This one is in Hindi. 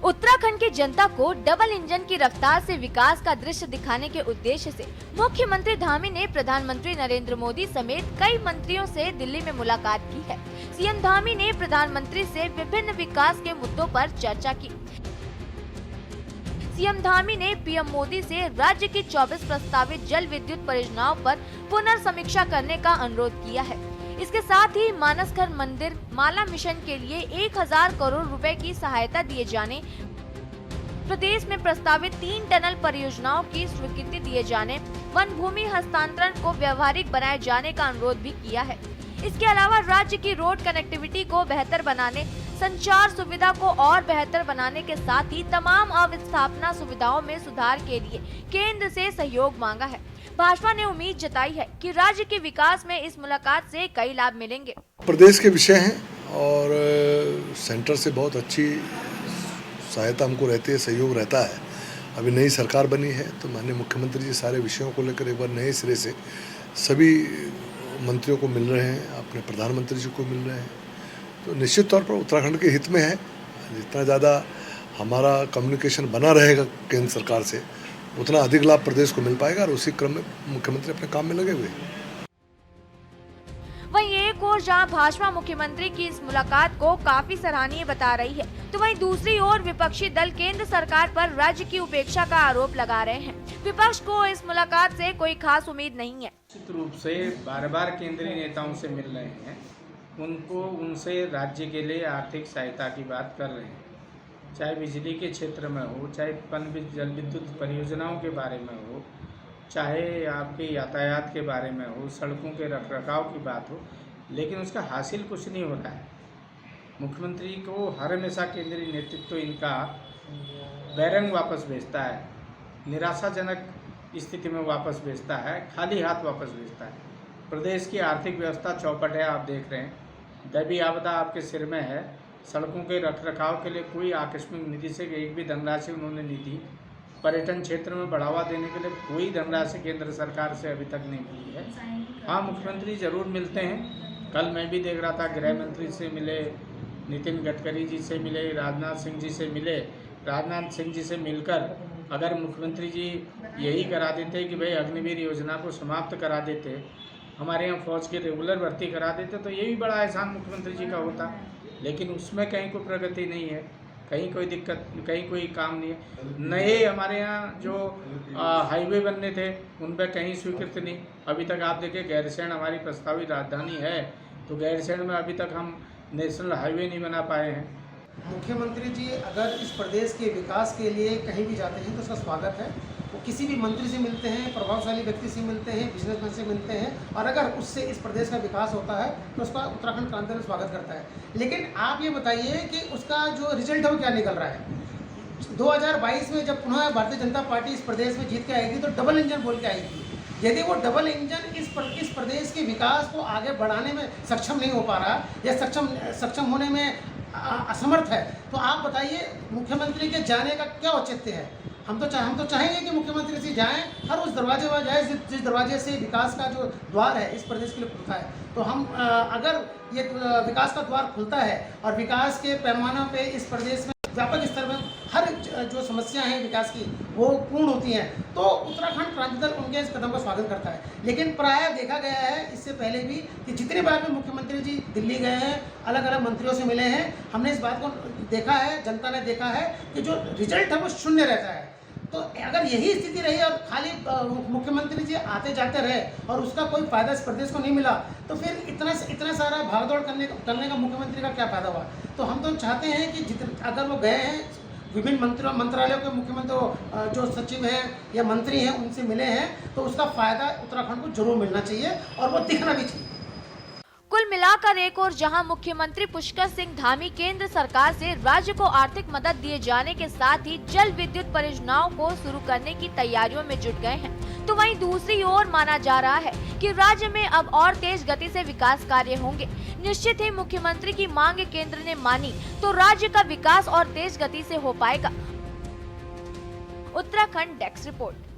उत्तराखंड की जनता को डबल इंजन की रफ्तार से विकास का दृश्य दिखाने के उद्देश्य से मुख्यमंत्री धामी ने प्रधानमंत्री नरेंद्र मोदी समेत कई मंत्रियों से दिल्ली में मुलाकात की है। सीएम धामी ने प्रधानमंत्री से विभिन्न विकास के मुद्दों पर चर्चा की। सीएम धामी ने पीएम मोदी से राज्य की 24 प्रस्तावित जल विद्युत परियोजनाओं पर पुनर्समीक्षा करने का अनुरोध किया है। इसके साथ ही मानसघर मंदिर माला मिशन के लिए 1000 करोड़ रुपए की सहायता दिए जाने, प्रदेश में प्रस्तावित 3 टनल परियोजनाओं की स्वीकृति दिए जाने, वन भूमि हस्तांतरण को व्यवहारिक बनाए जाने का अनुरोध भी किया है। इसके अलावा राज्य की रोड कनेक्टिविटी को बेहतर बनाने, संचार सुविधा को और बेहतर बनाने के साथ ही तमाम अवस्थापना सुविधाओं में सुधार के लिए केंद्र से सहयोग मांगा है। भाजपा ने उम्मीद जताई है कि राज्य के विकास में इस मुलाकात से कई लाभ मिलेंगे। प्रदेश के विषय हैं और सेंटर से बहुत अच्छी सहायता हमको रहती है, सहयोग रहता है। अभी नई सरकार बनी है तो माननीय मुख्यमंत्री जी सारे विषयों को लेकर एक बार नए सिरे से सभी मंत्रियों को मिल रहे हैं, अपने प्रधानमंत्री जी को मिल रहे हैं। तो निश्चित तौर पर उत्तराखंड के हित में है। जितना ज़्यादा हमारा कम्युनिकेशन बना रहेगा केंद्र सरकार से, उतना अधिक लाभ प्रदेश को मिल पाएगा और उसी क्रम में मुख्यमंत्री अपने काम में लगे हुए हैं। वहीं एक ओर जहां भाजपा मुख्यमंत्री की इस मुलाकात को काफी सराहनीय बता रही है, तो वहीं दूसरी ओर विपक्षी दल केंद्र सरकार पर राज्य की उपेक्षा का आरोप लगा रहे हैं। विपक्ष को इस मुलाकात से कोई खास उम्मीद नहीं है। निश्चित रूप से बार-बार केंद्रीय नेताओं से मिल रहे हैं, उनसे राज्य के लिए आर्थिक सहायता की बात कर रहे हैं, चाहे बिजली के क्षेत्र में हो, चाहे जल विद्युत परियोजनाओं के बारे में हो, चाहे आपके यातायात के बारे में हो, सड़कों के रखरखाव की बात हो, लेकिन उसका हासिल कुछ नहीं होता है। मुख्यमंत्री को हर हमेशा केंद्रीय नेतृत्व इनका बैरंग वापस भेजता है, निराशाजनक स्थिति में वापस भेजता है, खाली हाथ वापस भेजता है। प्रदेश की आर्थिक व्यवस्था चौपट है, आप देख रहे हैं। दैवीय आपदा आपके सिर में है। सड़कों के रखरखाव के लिए कोई आकस्मिक निधि से एक भी धनराशि उन्होंने नहीं दी। पर्यटन क्षेत्र में बढ़ावा देने के लिए कोई धनराशि केंद्र सरकार से अभी तक नहीं मिली है। हाँ, मुख्यमंत्री जरूर मिलते हैं। कल मैं भी देख रहा था, गृह मंत्री से मिले, नितिन गडकरी जी से मिले, राजनाथ सिंह जी से मिले। राजनाथ सिंह जी से मिलकर अगर मुख्यमंत्री जी यही करा देते कि भाई अग्निवीर योजना को समाप्त करा देते, हमारे यहाँ फौज की रेगुलर भर्ती करा देते, तो ये भी बड़ा एहसान मुख्यमंत्री जी का होता। लेकिन उसमें कहीं कोई प्रगति नहीं है, कहीं कोई दिक्कत, कहीं कोई काम नहीं है। नए हमारे यहाँ जो हाईवे बनने थे उन पर कहीं स्वीकृति नहीं। अभी तक आप देखिए, गैरसैंण हमारी प्रस्तावित राजधानी है, तो गैरसैंण में अभी तक हम नेशनल हाईवे नहीं बना पाए हैं। मुख्यमंत्री जी अगर इस प्रदेश के विकास के लिए कहीं भी जाते हैं तो उसका स्वागत है। वो किसी भी मंत्री से मिलते हैं, प्रभावशाली व्यक्ति से मिलते हैं, बिजनेसमैन से मिलते हैं, और अगर उससे इस प्रदेश का विकास होता है तो उसका उत्तराखंड क्रांति दल स्वागत करता है। लेकिन आप ये बताइए कि उसका जो रिजल्ट है वो क्या निकल रहा है। 2022 में जब पुनः भारतीय जनता पार्टी इस प्रदेश में जीत के आएगी तो डबल इंजन बोल के आएगी। यदि वो डबल इंजन इस प्रदेश के विकास को आगे बढ़ाने में सक्षम नहीं हो पा रहा या सक्षम होने में असमर्थ है, तो आप बताइए मुख्यमंत्री के जाने का क्या औचित्य है। हम तो चाहेंगे कि मुख्यमंत्री जी जाएं, हर उस दरवाजे पर जाए जिस दरवाजे से विकास का जो द्वार है इस प्रदेश के लिए खुलता है। तो हम अगर ये विकास का द्वार खुलता है और विकास के पैमानों पे इस प्रदेश में व्यापक स्तर में हर जो समस्याएं हैं विकास की वो पूर्ण होती हैं, तो उत्तराखंड क्रांति दल उनके इस कदम का स्वागत करता है। लेकिन प्रायः देखा गया है इससे पहले भी कि जितनी बार भी मुख्यमंत्री जी दिल्ली गए हैं, अलग अलग मंत्रियों से मिले हैं, हमने इस बात को देखा है, जनता ने देखा है कि जो रिजल्ट है वो शून्य रहता है। तो अगर यही स्थिति रही और खाली मुख्यमंत्री जी आते जाते रहे और उसका कोई फायदा इस प्रदेश को नहीं मिला, तो फिर इतना सारा भागदौड़ करने का मुख्यमंत्री का क्या फायदा हुआ। तो हम तो चाहते हैं कि अगर वो गए हैं विभिन्न मंत्रालयों के मुख्यमंत्री जो सचिव हैं या मंत्री हैं उनसे मिले हैं, तो उसका फायदा उत्तराखंड को जरूर मिलना चाहिए और वो दिखना भी चाहिए। कुल मिलाकर एक और जहां मुख्यमंत्री पुष्कर सिंह धामी केंद्र सरकार से राज्य को आर्थिक मदद दिए जाने के साथ ही जल विद्युत परियोजनाओं को शुरू करने की तैयारियों में जुट गए हैं, तो वहीं दूसरी ओर माना जा रहा है कि राज्य में अब और तेज गति से विकास कार्य होंगे। निश्चित ही मुख्यमंत्री की मांग केंद्र ने मानी तो राज्य का विकास और तेज गति से हो पाएगा। Uttarakhand desk report.